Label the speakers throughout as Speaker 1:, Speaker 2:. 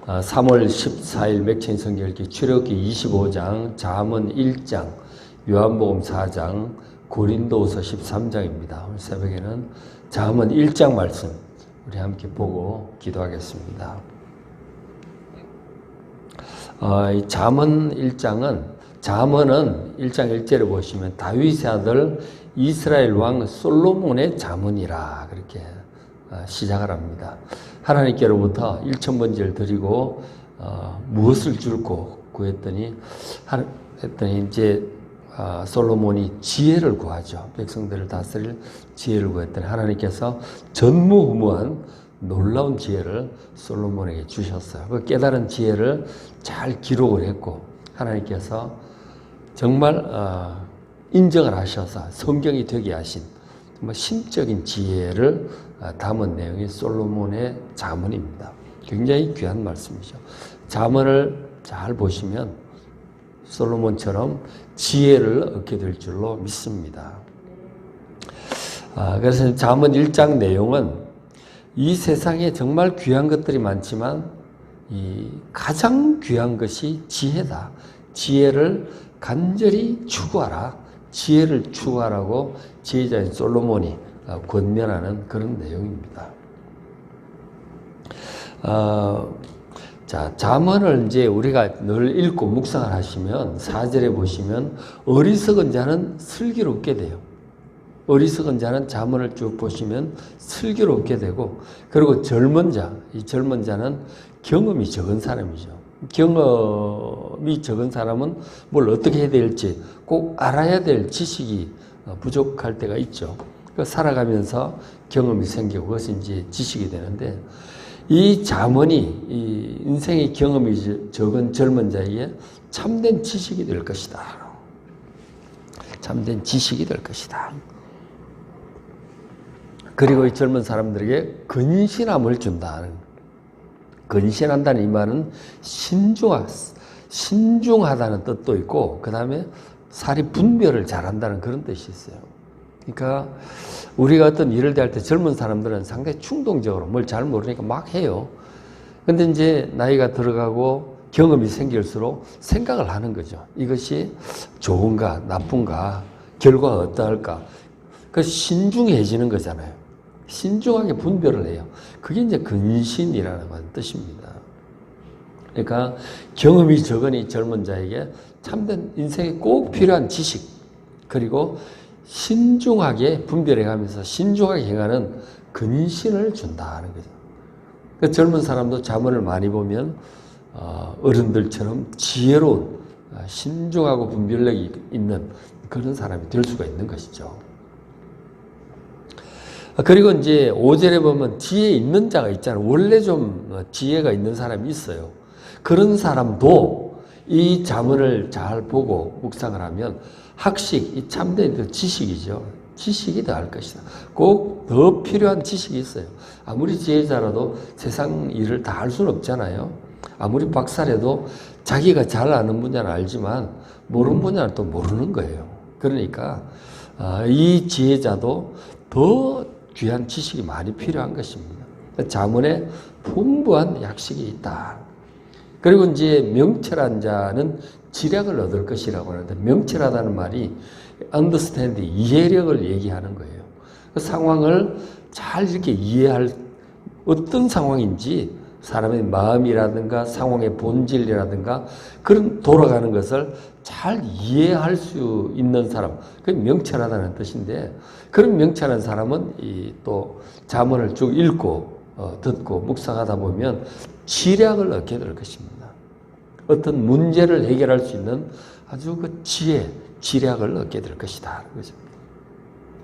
Speaker 1: 3월 14일 맥체인 성경 읽기 출애굽기 25장, 잠언 1장, 요한복음 4장, 고린도후서 13장입니다. 오늘 새벽에는 잠언 1장 말씀 우리 함께 보고 기도하겠습니다. 이 잠언 1장은 잠언은 1장 1절에 보시면 다윗의 아들 이스라엘 왕 솔로몬의 잠언이라 그렇게 시작을 합니다. 하나님께로부터 1,000번제를 드리고 무엇을 줄고 구했더니 이제 솔로몬이 지혜를 구하죠. 백성들을 다스릴 지혜를 구했더니 하나님께서 전무후무한 놀라운 지혜를 솔로몬에게 주셨어요. 그 깨달은 지혜를 잘 기록을 했고 하나님께서 정말 인정을 하셔서 성경이 되게 하신 정말 심적인 지혜를 담은 내용이 솔로몬의 잠언입니다. 굉장히 귀한 말씀이죠. 잠언을 잘 보시면 솔로몬처럼 지혜를 얻게 될 줄로 믿습니다. 그래서 잠언 1장 내용은 이 세상에 정말 귀한 것들이 많지만 이 가장 귀한 것이 지혜다. 지혜를 간절히 추구하라. 지혜를 추구하라고 지혜자인 솔로몬이 권면하는 그런 내용입니다. 잠언을 이제 우리가 늘 읽고 묵상을 하시면 4절에 보시면 어리석은 자는 슬기롭게 돼요. 어리석은 자는 잠언을 쭉 보시면 슬기롭게 되고, 그리고 젊은 자, 이 젊은 자는 경험이 적은 사람이죠. 경험이 적은 사람은 뭘 어떻게 해야 될지 꼭 알아야 될 지식이 부족할 때가 있죠. 살아가면서 경험이 생기고 그것이 이제 지식이 되는데, 이 잠언이 이 인생의 경험이 적은 젊은 자에게 참된 지식이 될 것이다. 참된 지식이 될 것이다. 그리고 이 젊은 사람들에게 근신함을 준다. 근신한다는 이 말은 신중하다는 뜻도 있고, 그 다음에 사리 분별을 잘한다는 그런 뜻이 있어요. 그러니까 우리가 어떤 일을 대할 때 젊은 사람들은 상당히 충동적으로 뭘 잘 모르니까 막 해요. 근데 이제 나이가 들어가고 경험이 생길수록 생각을 하는 거죠. 이것이 좋은가, 나쁜가, 결과가 어떠할까. 그 신중해지는 거잖아요. 신중하게 분별을 해요. 그게 이제 근신이라는 뜻입니다. 그러니까 경험이 적은 이 젊은 자에게 참된 인생에 꼭 필요한 지식, 그리고 신중하게 분별해 가면서 신중하게 행하는 근신을 준다는 거죠. 그 젊은 사람도 잠언을 많이 보면 어른들처럼 지혜로운 신중하고 분별력이 있는 그런 사람이 될 수가 있는 것이죠. 그리고 이제 5절에 보면 지혜 있는 자가 있잖아요. 원래 좀 지혜가 있는 사람이 있어요. 그런 사람도 이 잠언을 잘 보고 묵상을 하면 학식, 이 참된 지식이죠. 지식이 더할 것이다. 꼭 더 필요한 지식이 있어요. 아무리 지혜자라도 세상 일을 다 할 수는 없잖아요. 아무리 박사라도 자기가 잘 아는 분야는 알지만 모르는 분야는 또 모르는 거예요. 그러니까 이 지혜자도 더 귀한 지식이 많이 필요한 것입니다. 잠언에 풍부한 약식이 있다. 그리고 이제 명철한 자는 지략을 얻을 것이라고 하는데, 명철하다는 말이 understand, 이해력을 얘기하는 거예요. 그 상황을 잘 이렇게 이해할, 어떤 상황인지 사람의 마음이라든가 상황의 본질이라든가 그런 돌아가는 것을 잘 이해할 수 있는 사람, 그게 명철하다는 뜻인데, 그런 명철한 사람은 또 잠언을 쭉 읽고 듣고 묵상하다 보면 지략을 얻게 될 것입니다. 어떤 문제를 해결할 수 있는 아주 그 지략을 얻게 될 것이다. 그죠?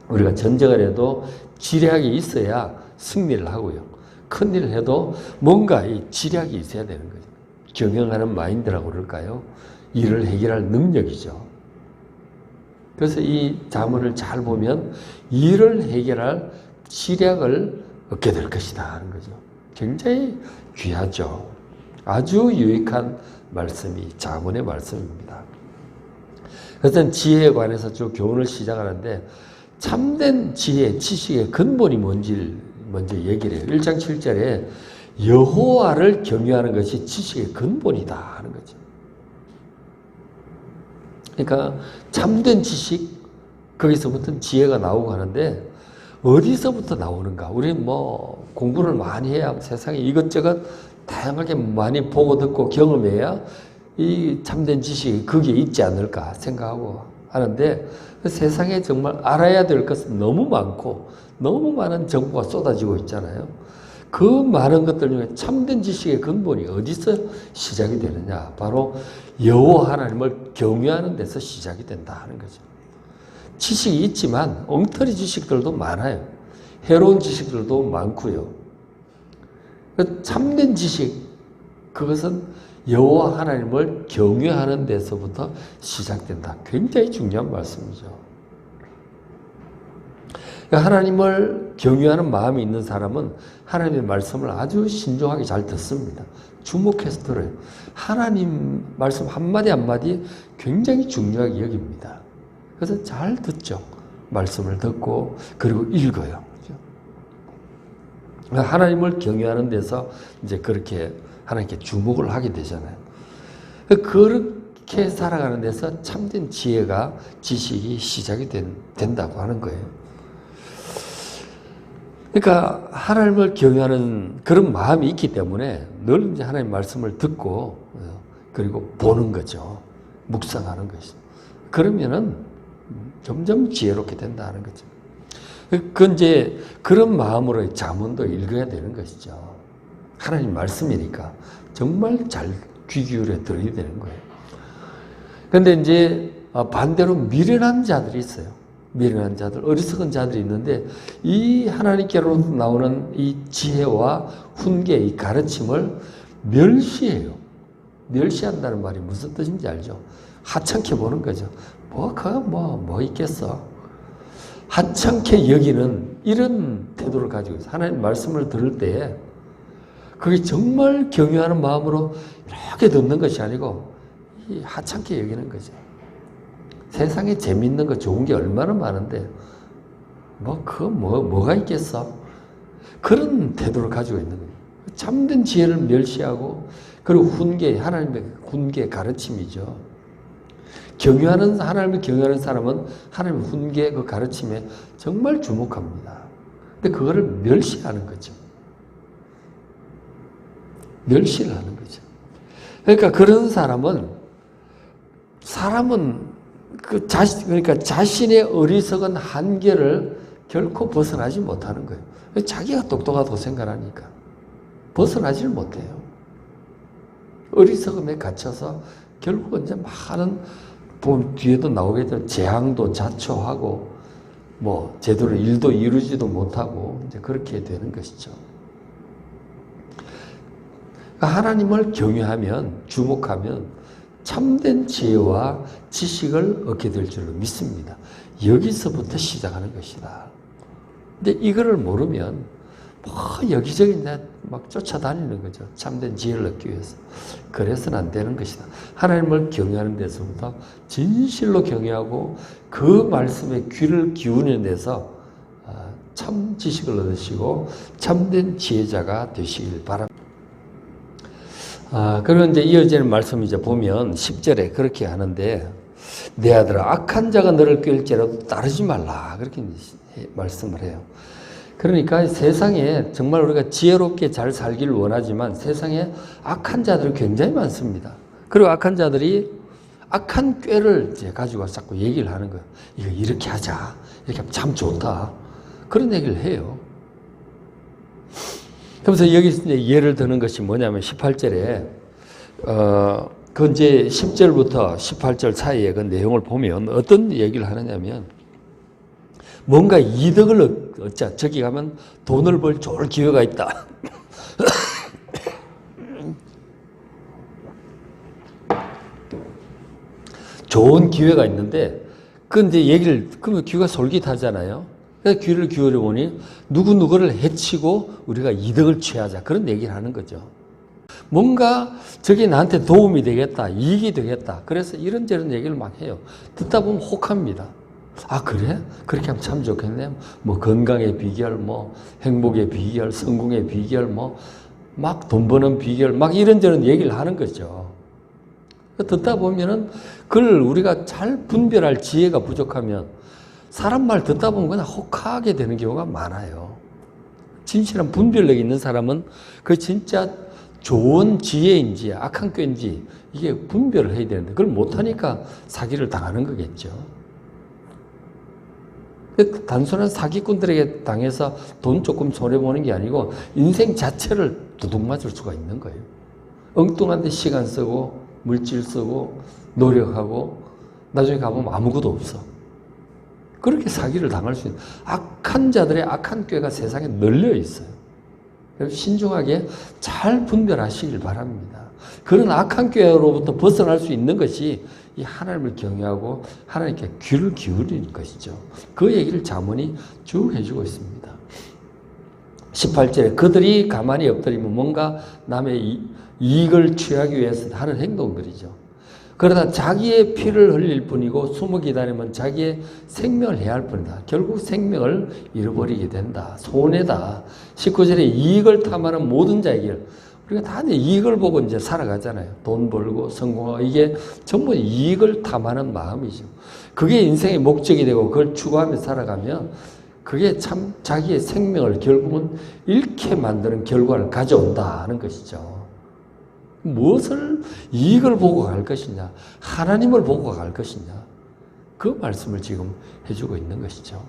Speaker 1: 우리가 전쟁을 해도 지략이 있어야 승리를 하고요. 큰일을 해도 뭔가 이 지략이 있어야 되는 거죠. 경영하는 마인드라고 그럴까요? 일을 해결할 능력이죠. 그래서 이 잠언을 잘 보면 일을 해결할 지략을 얻게 될 것이다 하는 거죠. 굉장히 귀하죠. 아주 유익한 말씀이 잠언의 말씀입니다. 그래서 지혜에 관해서 쭉 교훈을 시작하는데, 참된 지혜, 지식의 근본이 뭔지를 먼저 얘기를 해요. 1장 7절에 여호와를 경외하는 것이 지식의 근본이다 하는 거죠. 그러니까 참된 지식, 거기서부터 지혜가 나오고 하는데 어디서부터 나오는가? 우리 뭐 공부를 많이 해야 세상에 이것저것 다양하게 많이 보고 듣고 경험해야 이 참된 지식이 거기에 있지 않을까 생각하고 하는데 세상에 정말 알아야 될 것은 너무 많고 너무 많은 정보가 쏟아지고 있잖아요. 그 많은 것들 중에 참된 지식의 근본이 어디서 시작이 되느냐? 바로 여호와 하나님을 경외하는 데서 시작이 된다 하는 거죠. 지식이 있지만 엉터리 지식들도 많아요. 해로운 지식들도 많고요. 참된 지식, 그것은 여호와 하나님을 경외하는 데서부터 시작된다. 굉장히 중요한 말씀이죠. 하나님을 경외하는 마음이 있는 사람은 하나님의 말씀을 아주 신중하게 잘 듣습니다. 주목해서 들어요. 하나님 말씀 한마디 한마디 굉장히 중요하게 여깁니다. 그래서 잘 듣죠. 말씀을 듣고 그리고 읽어요. 하나님을 경외하는 데서 이제 그렇게 하나님께 주목을 하게 되잖아요. 그렇게 살아가는 데서 참된 지혜가 지식이 시작이 된다고 하는 거예요. 그러니까 하나님을 경외하는 그런 마음이 있기 때문에 늘 이제 하나님 말씀을 듣고 그리고 보는 거죠. 묵상하는 것이죠. 그러면은 점점 지혜롭게 된다는 거죠. 그 이제 그런 마음으로 잠언도 읽어야 되는 것이죠. 하나님 말씀이니까 정말 잘 귀 기울여 들어야 되는 거예요. 그런데 이제 반대로 미련한 자들이 있어요. 미련한 자들, 어리석은 자들이 있는데 이 하나님께로 나오는 이 지혜와 훈계, 이 가르침을 멸시해요. 멸시한다는 말이 무슨 뜻인지 알죠? 하찮게 보는 거죠. 뭐 있겠어. 하찮게 여기는 이런 태도를 가지고 있어요. 하나님 말씀을 들을 때에 그게 정말 경외하는 마음으로 이렇게 듣는 것이 아니고 하찮게 여기는 거죠. 세상에 재밌는 거 좋은 게 얼마나 많은데 뭐가 있겠어? 그런 태도를 가지고 있는 거예요. 참된 지혜를 멸시하고 그리고 훈계, 하나님의 훈계 가르침이죠. 하나님을 경외하는 사람은 하나님의 훈계 그 가르침에 정말 주목합니다. 근데 그거를 멸시하는 거죠. 멸시를 하는 거죠. 그러니까 그런 사람은 그러니까 자신의 어리석은 한계를 결코 벗어나지 못하는 거예요. 자기가 똑똑하다고 생각하니까 벗어나지를 못해요. 어리석음에 갇혀서 결국은 이제 많은 뒤에도 나오겠지만 재앙도 자초하고 뭐 제대로 일도 이루지도 못하고 이제 그렇게 되는 것이죠. 하나님을 경외하면 주목하면 참된 지혜와 지식을 얻게 될 줄로 믿습니다. 여기서부터 시작하는 것이다. 근데 이거를 모르면 여기저기 막 쫓아다니는 거죠. 참된 지혜를 얻기 위해서. 그래서는 안 되는 것이다. 하나님을 경외하는 데서부터 진실로 경외하고 그 말씀에 귀를 기울이는 데서 참 지식을 얻으시고 참된 지혜자가 되시길 바랍니다. 그리고 이제 이어지는 말씀 이제 보면 10절에 그렇게 하는데 내 아들아 악한 자가 너를 꾀일지라도 따르지 말라 그렇게 말씀을 해요. 그러니까 세상에 정말 우리가 지혜롭게 잘 살기를 원하지만 세상에 악한 자들이 굉장히 많습니다. 그리고 악한 자들이 악한 꾀를 이제 가지고 자꾸 얘기를 하는 거예요. 이거 이렇게 하자. 이렇게 하면 참 좋다. 그런 얘기를 해요. 그래서 여기서 이제 예를 드는 것이 뭐냐면 18절에 그 이제 10절부터 18절 사이에 그 내용을 보면 어떤 얘기를 하느냐면 뭔가 이득을 얻자. 저기 가면 돈을 벌 좋을 기회가 있다. 좋은 기회가 있는데 근데 얘기를 그러면 귀가 솔깃하잖아요. 그래서 귀를 기울여 보니 누구누구를 해치고 우리가 이득을 취하자. 그런 얘기를 하는 거죠. 뭔가 저게 나한테 도움이 되겠다. 이익이 되겠다. 그래서 이런저런 얘기를 막 해요. 듣다 보면 혹합니다. 아 그래? 그렇게 하면 참 좋겠네. 뭐 건강의 비결, 뭐 행복의 비결, 성공의 비결, 뭐 막 돈 버는 비결, 막 이런저런 얘기를 하는 거죠. 듣다 보면은 그걸 우리가 잘 분별할 지혜가 부족하면 사람 말 듣다 보면 그냥 혹하게 되는 경우가 많아요. 진실한 분별력이 있는 사람은 그 진짜 좋은 지혜인지 악한 꾀인지 이게 분별을 해야 되는데 그걸 못하니까 사기를 당하는 거겠죠. 단순한 사기꾼들에게 당해서 돈 조금 손해보는 게 아니고 인생 자체를 두둑 맞을 수가 있는 거예요. 엉뚱한 데 시간 쓰고 물질 쓰고 노력하고 나중에 가보면 아무것도 없어. 그렇게 사기를 당할 수 있는 악한 자들의 악한 꾀가 세상에 널려 있어요. 그래서 신중하게 잘 분별하시길 바랍니다. 그런 악한 꾀로부터 벗어날 수 있는 것이 이 하나님을 경외하고 하나님께 귀를 기울이는 것이죠. 그 얘기를 잠언이 쭉 해주고 있습니다. 18절에 그들이 가만히 엎드리면 뭔가 남의 이익을 취하기 위해서 하는 행동들이죠. 그러다 자기의 피를 흘릴 뿐이고 숨어 기다리면 자기의 생명을 해할 뿐이다. 결국 생명을 잃어버리게 된다. 손해다. 19절에 이익을 탐하는 모든 자에게 우리가 다 이익을 보고 이제 살아가잖아요. 돈 벌고 성공하고 이게 전부 이익을 탐하는 마음이죠. 그게 인생의 목적이 되고 그걸 추구하며 살아가면 그게 참 자기의 생명을 결국은 잃게 만드는 결과를 가져온다는 것이죠. 무엇을 이익을 보고 갈 것이냐, 하나님을 보고 갈 것이냐, 그 말씀을 지금 해주고 있는 것이죠.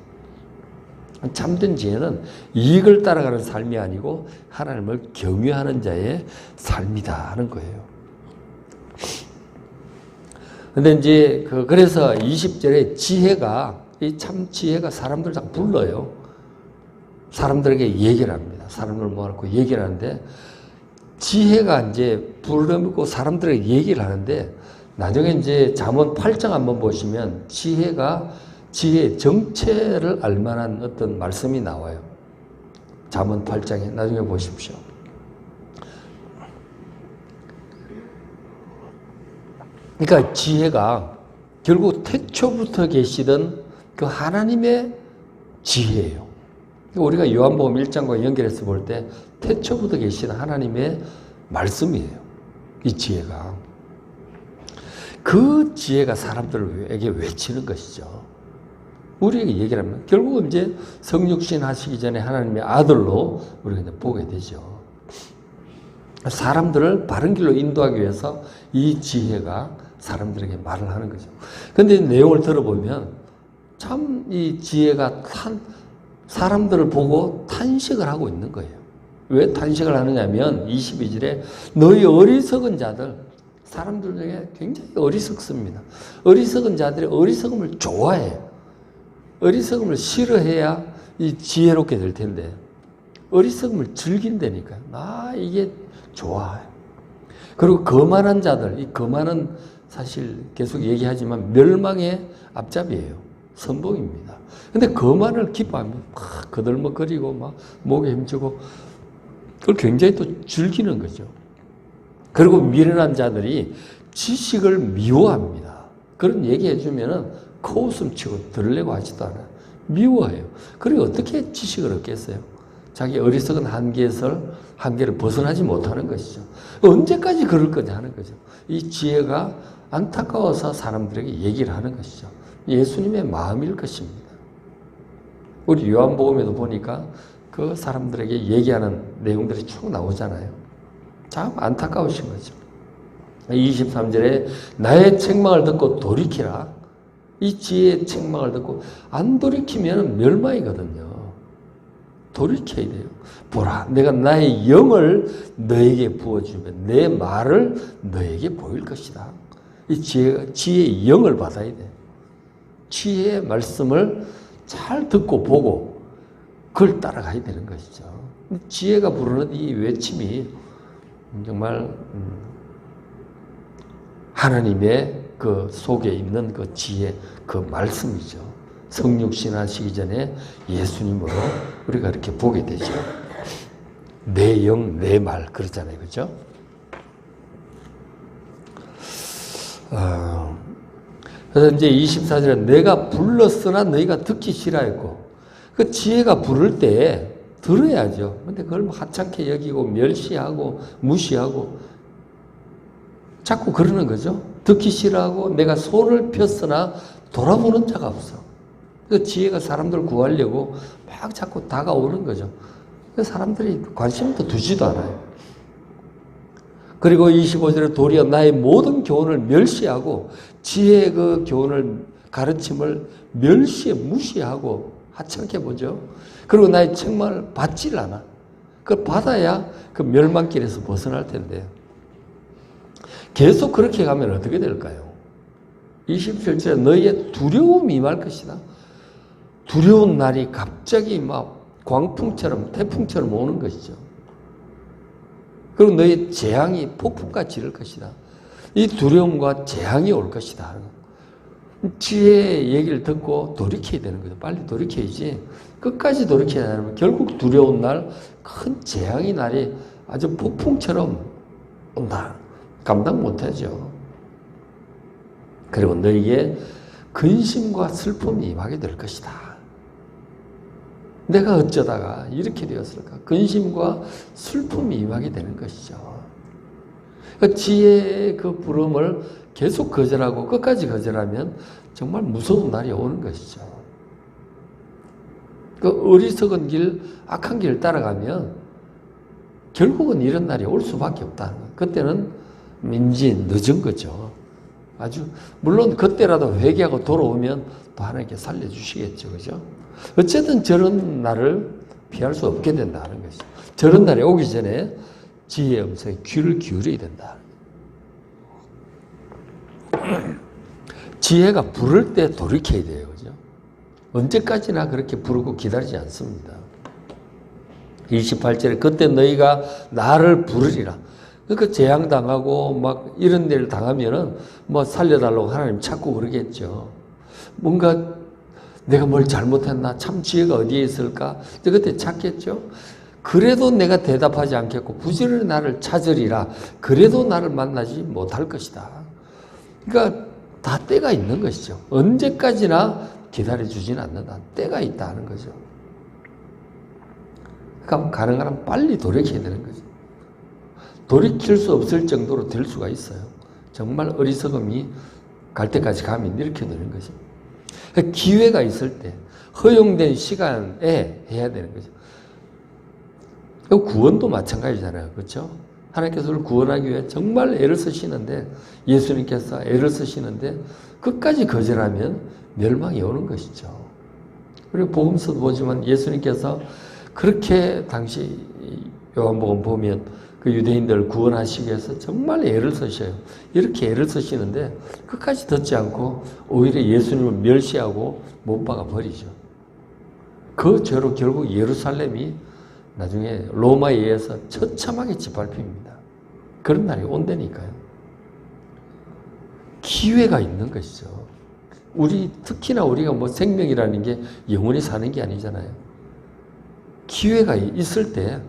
Speaker 1: 참된 지혜는 이익을 따라가는 삶이 아니고 하나님을 경외하는 자의 삶이다 하는 거예요. 근데 이제 그래서 20절에 지혜가, 이 참 지혜가 사람들 다 불러요. 사람들에게 얘기를 합니다. 사람을 모아놓고 얘기를 하는데 지혜가 이제 부르고 사람들에게 얘기를 하는데 나중에 이제 잠언 8장 한번 보시면 지혜의 정체를 알만한 어떤 말씀이 나와요. 잠언 8장에 나중에 보십시오. 그러니까 지혜가 결국 태초부터 계시던 그 하나님의 지혜예요. 우리가 요한복음 1장과 연결해서 볼 때 태초부터 계신 하나님의 말씀이에요. 이 지혜가. 그 지혜가 사람들에게 외치는 것이죠. 우리에게 얘기를 하면 결국은 이제 성육신 하시기 전에 하나님의 아들로 우리가 이제 보게 되죠. 사람들을 바른 길로 인도하기 위해서 이 지혜가 사람들에게 말을 하는 거죠. 그런데 내용을 들어보면 참 이 지혜가 사람들을 보고 탄식을 하고 있는 거예요. 왜 탄식을 하느냐면 22절에 너희 어리석은 자들, 사람들 중에 굉장히 어리석습니다. 어리석은 자들이 어리석음을 좋아해요. 어리석음을 싫어해야 이 지혜롭게 될 텐데 어리석음을 즐긴다니까요. 이게 좋아요. 그리고 거만한 자들, 이 거만은 사실 계속 얘기하지만 멸망의 앞잡이에요. 선봉입니다. 근데 거만을 기뻐하면 막 거들먹거리고 막 목에 힘주고 그걸 굉장히 또 즐기는 거죠. 그리고 미련한 자들이 지식을 미워합니다. 그런 얘기해 주면은 코웃음 치고 들으려고 하지도 않아요. 미워해요. 그리고 어떻게 지식을 얻겠어요? 자기 어리석은 한계를 벗어나지 못하는 것이죠. 언제까지 그럴 거냐 하는 거죠. 이 지혜가 안타까워서 사람들에게 얘기를 하는 것이죠. 예수님의 마음일 것입니다. 우리 요한복음에도 보니까 그 사람들에게 얘기하는 내용들이 쭉 나오잖아요. 참 안타까우신 거죠. 23절에 나의 책망을 듣고 돌이키라. 이 지혜의 책망을 듣고 안 돌이키면 멸망이거든요. 돌이켜야 돼요. 보라, 내가 나의 영을 너에게 부어주면 내 말을 너에게 보일 것이다. 이 지혜의 영을 받아야 돼요. 지혜의 말씀을 잘 듣고 보고 그걸 따라가야 되는 것이죠. 지혜가 부르는 이 외침이 정말 하나님의 그 속에 있는 그 지혜, 그 말씀이죠. 성육신 하시기 전에 예수님으로 우리가 이렇게 보게 되죠. 내 영, 내 말, 그러잖아요. 그죠? 그래서 이제 24절에 내가 불렀으나 너희가 듣기 싫어했고, 그 지혜가 부를 때 들어야죠. 근데 그걸 하찮게 여기고 멸시하고 무시하고 자꾸 그러는 거죠. 듣기 싫어하고 내가 손을 폈으나 돌아보는 자가 없어. 그 지혜가 사람들 구하려고 막 자꾸 다가오는 거죠. 사람들이 관심도 두지도 않아요. 그리고 25절에 도리어 나의 모든 교훈을 멸시하고 지혜의 그 교훈을 가르침을 멸시해 무시하고 하찮게 보죠. 그리고 나의 책망을 받질 않아. 그걸 받아야 그 멸망길에서 벗어날 텐데 계속 그렇게 가면 어떻게 될까요? 27절에 너희의 두려움이 임할 것이다. 두려운 날이 갑자기 막 광풍처럼 태풍처럼 오는 것이죠. 그리고 너희 재앙이 폭풍같이 이를 것이다. 이 두려움과 재앙이 올 것이다. 지혜의 얘기를 듣고 돌이켜야 되는 거죠. 빨리 돌이켜야지. 끝까지 돌이켜야 하면 결국 두려운 날, 큰 재앙의 날이 아주 폭풍처럼 온다. 감당 못하죠. 그리고 너희에게 근심과 슬픔이 임하게 될 것이다. 내가 어쩌다가 이렇게 되었을까? 근심과 슬픔이 임하게 되는 것이죠. 그 지혜의 그 부름을 계속 거절하고 끝까지 거절하면 정말 무서운 날이 오는 것이죠. 그 어리석은 길, 악한 길을 따라가면 결국은 이런 날이 올 수밖에 없다. 그때는 민지 늦은 거죠. 아주 물론 그때라도 회개하고 돌아오면 또 하나님께 살려주시겠죠. 그죠? 어쨌든 저런 날을 피할 수 없게 된다는 것이죠. 저런 날이 오기 전에 지혜의 음성에 귀를 기울여야 된다. 지혜가 부를 때 돌이켜야 돼요. 그죠? 언제까지나 그렇게 부르고 기다리지 않습니다. 28절에 그때 너희가 나를 부르리라. 그러니까 재앙당하고 막 이런 일을 당하면은 뭐 살려달라고 하나님 찾고 그러겠죠. 뭔가 내가 뭘 잘못했나? 참 지혜가 어디에 있을까? 그때 찾겠죠. 그래도 내가 대답하지 않겠고 부지런히 나를 찾으리라. 그래도 나를 만나지 못할 것이다. 그러니까 다 때가 있는 것이죠. 언제까지나 기다려주지는 않는다. 때가 있다 하는 거죠. 그러니까 가능한 빨리 돌이켜야 되는 거죠. 돌이킬 수 없을 정도로 될 수가 있어요. 정말 어리석음이 갈 때까지 가면 이렇게 되는 거죠. 그러니까 기회가 있을 때 허용된 시간에 해야 되는 거죠. 구원도 마찬가지잖아요. 그렇죠? 하나님께서 우리를 구원하기 위해 정말 애를 쓰시는데 예수님께서 애를 쓰시는데 끝까지 거절하면 멸망이 오는 것이죠. 그리고 복음서도 보지만 예수님께서 그렇게 당시 요한복음 보면 그 유대인들을 구원하시기 위해서 정말 애를 쓰셔요. 이렇게 애를 쓰시는데 끝까지 듣지 않고 오히려 예수님을 멸시하고 못 박아 버리죠. 그 죄로 결국 예루살렘이 나중에 로마에 의해서 처참하게 짓밟힙니다. 그런 날이 온다니까요. 기회가 있는 것이죠. 특히나 우리가 뭐 생명이라는 게 영원히 사는 게 아니잖아요. 기회가 있을 때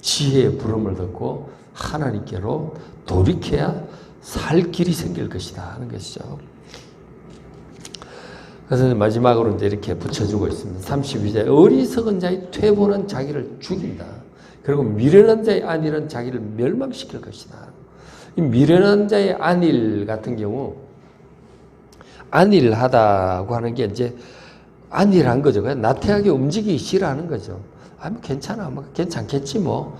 Speaker 1: 지혜의 부름을 듣고 하나님께로 돌이켜야 살 길이 생길 것이다 하는 것이죠. 그래서 마지막으로 이렇게 붙여주고 있습니다. 32절 어리석은 자의 퇴보는 자기를 죽인다. 그리고 미련한 자의 안일은 자기를 멸망시킬 것이다. 이 미련한 자의 안일 같은 경우 안일하다고 하는 게 이제 안일한 거죠. 그냥 나태하게 움직이기 싫어하는 거죠. 뭐 괜찮아. 뭐 괜찮겠지 뭐.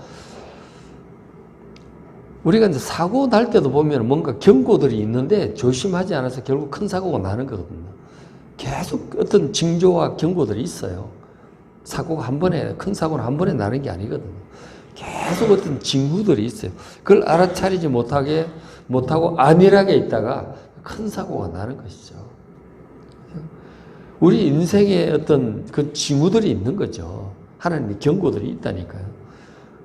Speaker 1: 우리가 이제 사고 날 때도 보면 뭔가 경고들이 있는데 조심하지 않아서 결국 큰 사고가 나는 거거든요. 계속 어떤 징조와 경고들이 있어요. 사고가 한 번에, 큰 사고는 한 번에 나는 게 아니거든요. 계속 어떤 징후들이 있어요. 그걸 알아차리지 못하고 안일하게 있다가 큰 사고가 나는 것이죠. 우리 인생에 어떤 그 징후들이 있는 거죠. 하나님의 경고들이 있다니까요.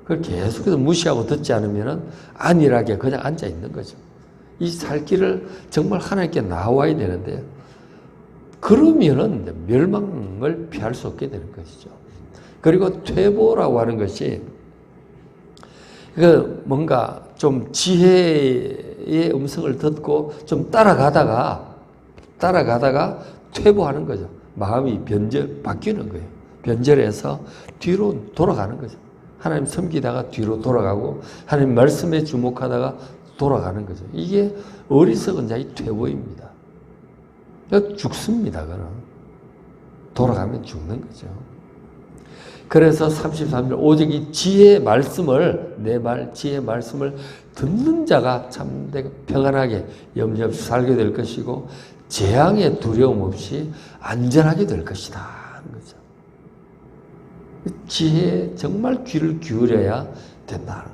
Speaker 1: 그걸 계속해서 무시하고 듣지 않으면 안일하게 그냥 앉아 있는 거죠. 이 살 길을 정말 하나님께 나와야 되는데 그러면은 멸망을 피할 수 없게 되는 것이죠. 그리고 퇴보라고 하는 것이 뭔가 좀 지혜의 음성을 듣고 좀 따라가다가 퇴보하는 거죠. 마음이 바뀌는 거예요. 변절해서 뒤로 돌아가는 거죠. 하나님 섬기다가 뒤로 돌아가고 하나님 말씀에 주목하다가 돌아가는 거죠. 이게 어리석은 자의 퇴보입니다. 죽습니다. 그는 돌아가면 죽는 거죠. 그래서 33절 오직 이 지혜의 말씀을 내 말 지혜의 말씀을 듣는 자가 참 평안하게 염려 없이 살게 될 것이고 재앙의 두려움 없이 안전하게 될 것이다 하는 거죠. 지혜에 정말 귀를 기울여야 된다.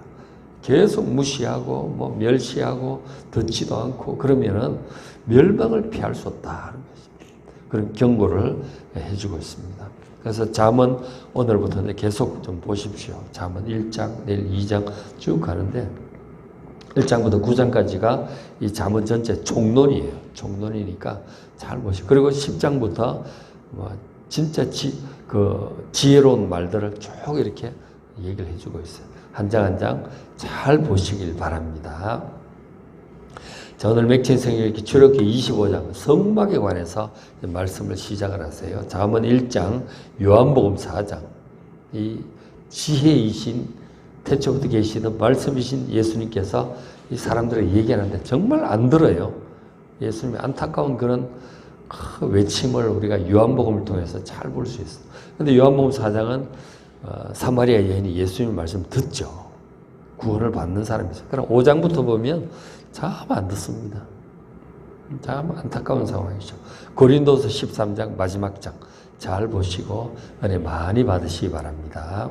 Speaker 1: 계속 무시하고 뭐 멸시하고 듣지도 않고 그러면은 멸망을 피할 수 없다 하는 것입니다. 그런 경고를 해주고 있습니다. 그래서 잠언 오늘부터 계속 좀 보십시오. 잠언 1장, 내일 2장 쭉 가는데 1장부터 9장까지가 이 잠언 전체 총론이에요. 총론이니까 잘 보시고 그리고 10장부터 뭐 진짜 지혜로운 말들을 쭉 이렇게 얘기를 해주고 있어요. 한 장 한 장 잘 보시길 바랍니다. 자, 오늘 맥체인 성경읽기 출애굽기 25장 성막에 관해서 말씀을 시작을 하세요. 잠언 1장, 요한복음 4장 이 지혜이신 태초부터 계시던 말씀이신 예수님께서 이 사람들을 얘기하는데 정말 안 들어요. 예수님의 안타까운 그런 외침을 우리가 요한복음을 통해서 잘 볼 수 있어요. 그런데 요한복음 4장은 사마리아 여인이 예수님의 말씀 듣죠. 구원을 받는 사람이죠. 그럼 5장부터 보면 참 안 듣습니다. 참 안타까운 상황이죠. 고린도서 13장 마지막 장 잘 보시고 은혜 많이 받으시기 바랍니다.